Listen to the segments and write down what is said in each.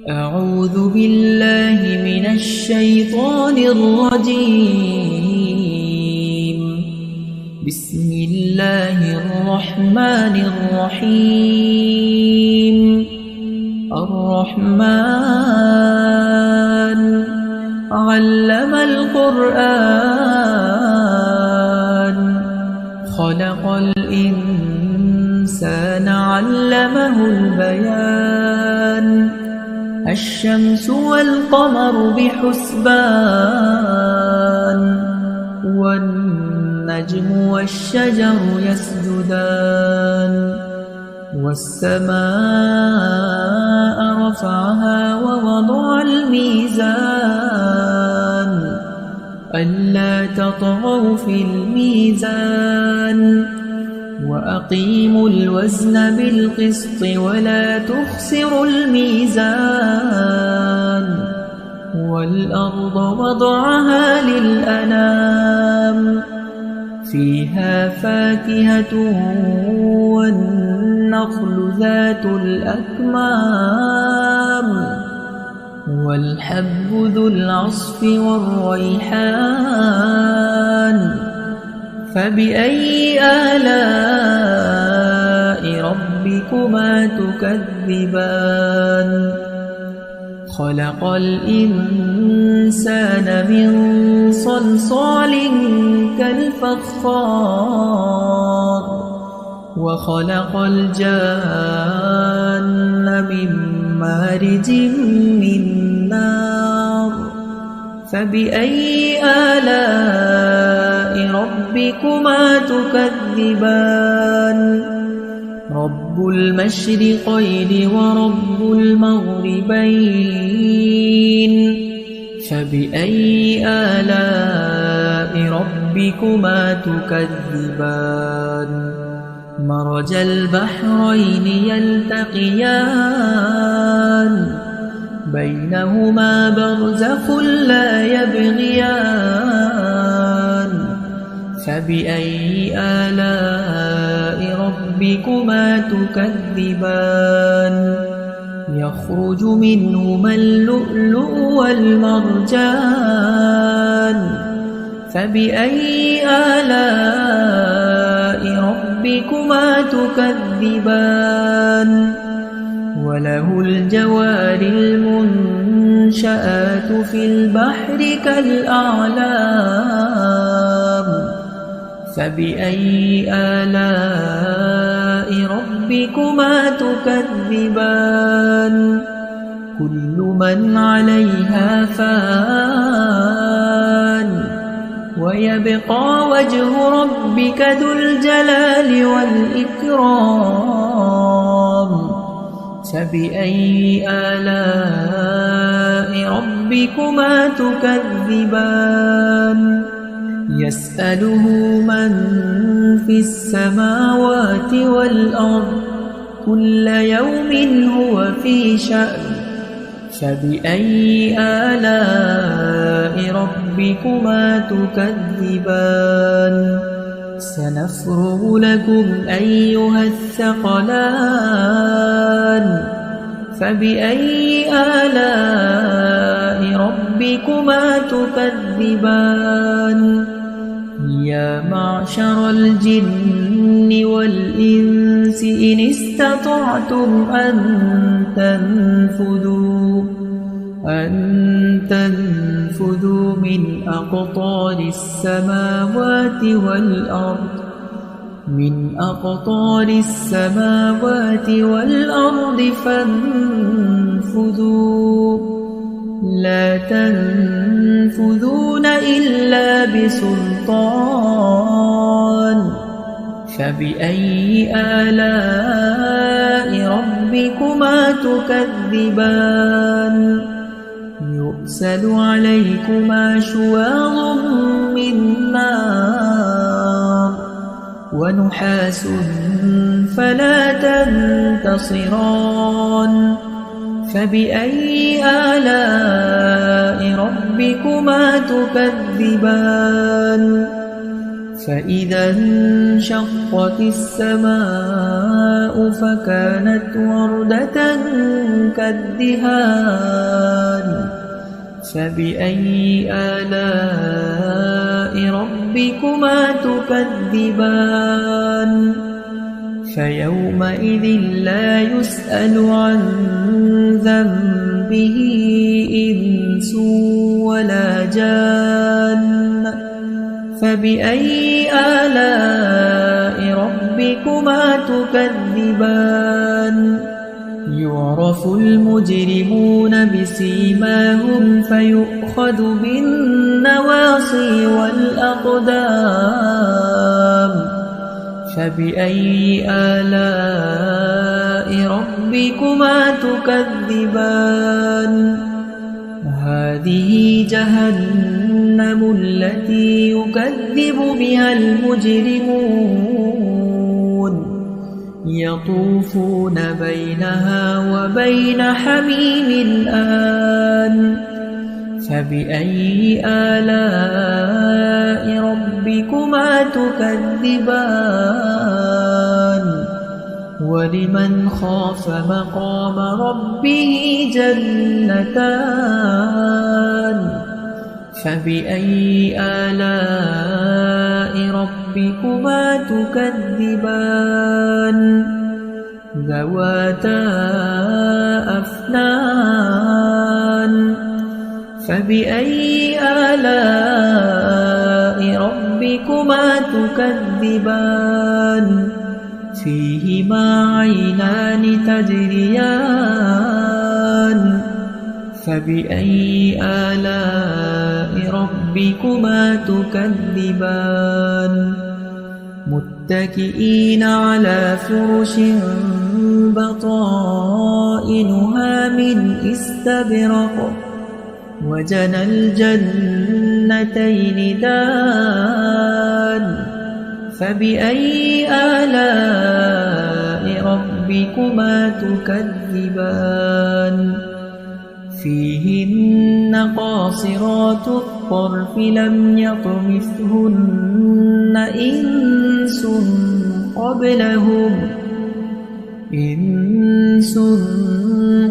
أعوذ بالله من الشيطان الرجيم. بسم الله الرحمن الرحيم. الرحمن علم القرآن خلق الإنسان علمه البيان الشمس والقمر بحسبان والنجم والشجر يسجدان والسماء رفعها ووضع الميزان ألا تطغوا في الميزان وأقيموا الوزن بالقسط ولا تخسروا الميزان والأرض وضعها للأنام فيها فاكهة والنخل ذات الأكمام والحب ذو العصف والريحان فبأي آلاء ربكما تكذبان خلق الإنسان من صلصال كالفخار وخلق الجان من مارج من نار فبأي آلاء ربكما تكذبان رب المشرقين ورب المغربين فبأي آلاء ربكما تكذبان مرج البحرين يلتقيان بينهما برزخ لا يبغيان فبأي آلاء ربكما تكذبان يخرج منهما اللؤلؤ والمرجان فبأي آلاء ربكما تكذبان وله الجوار المنشآت في البحر كالأعلام فبأي آلاء ربكما تكذبان كل من عليها فان ويبقى وجه ربك ذو الجلال والإكرام فبأي آلاء ربكما تكذبان يسأله من في السماوات والأرض كل يوم هو في شأن فبأي آلاء ربكما تكذبان سنفرغ لكم أيها الثقلان فبأي آلاء ربكما تكذبان يا معشر الجن والإنس إن استطعتم أن تنفذوا من أقطار السماوات والأرض فانفذوا لا تنفذون إلا بسلطان فبأي آلاء ربكما تكذبان يرسل عليكما شواظ من نار ونحاس فلا تنتصران فبأي آلاء ربكما تكذبان فإذا انشقت السماء فكانت وردة كالدهان فبأي آلاء ربكما تكذبان فيومئذ لا يسأل عن ذنبه إنس ولا جان فبأي آلاء ربكما تكذبان يعرف المجرمون بسيماهم فيؤخذ بالنواصي والأقدام فبأي آلاء ربكما تكذبان هذه جهنم التي يكذب بها المجرمون يطوفون بينها وبين حميم آن فبأي آلاء ربكما تكذبان ولمن خاف مقام ربه جنتان فبأي آلاء ربكما تكذبان ذواتا أفنان فبأي آلاء ربكما تكذبان فيهما عينان تجريان فبأي آلاء ربكما تكذبان متكئين على فرش بطائنها من استبرق وجنى الجنتين دان فبأي آلاء ربكما تكذبان فيهن قاصرات الطرف لم يطمثهن إنس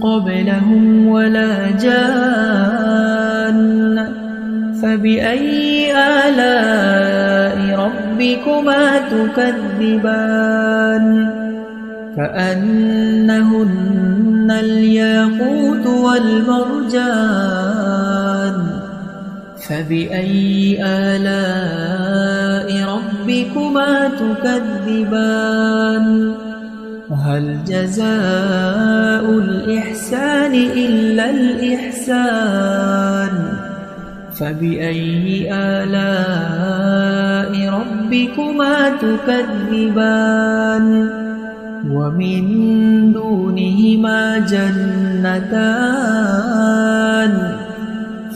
قبلهم ولا جان فبأي آلاء ربكما تكذبان كأنهن الياقوت والمرجان فبأي آلاء ربكما تكذبان هل جزاء الإحسان إلا الإحسان فبأي آلاء ربكما تكذبان ومن دونهما جنتان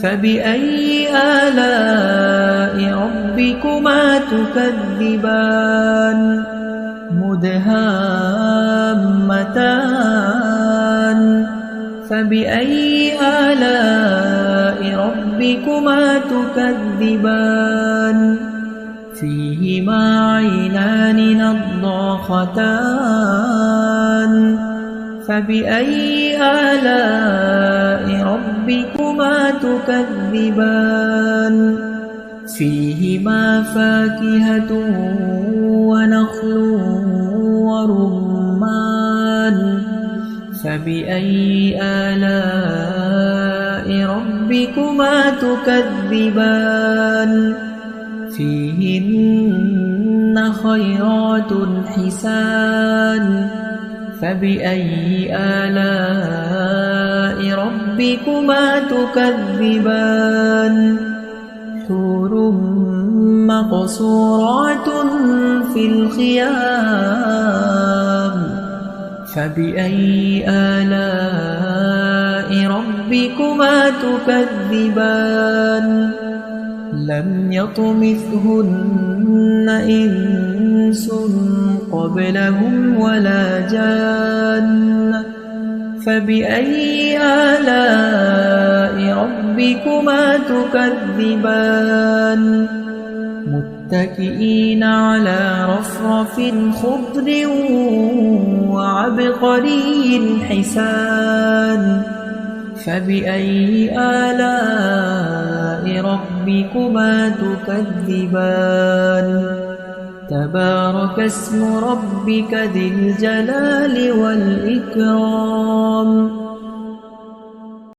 فبأي آلاء ربكما تكذبان مدهامتان فبأي آلاء ربكما تكذبان فيهما عينان نضاختان فبأي آلاء ربكما تكذبان فيهما فاكهة ونخل ورمان فبأي آلاء ربكما تكذبان فيهن خيرات حسان فبأي آلاء ربكما تكذبان حور مقصورات في الخيام فبأي آلاء ربكما تكذبان لم يطمثهن إنس قبلهم ولا جان فبأي آلاء ربكما تكذبان متكئين على رفرف خضر وعبقري حسان فبأي آلاء ربكما تكذبان تبارك اسم ربك ذي الجلال والإكرام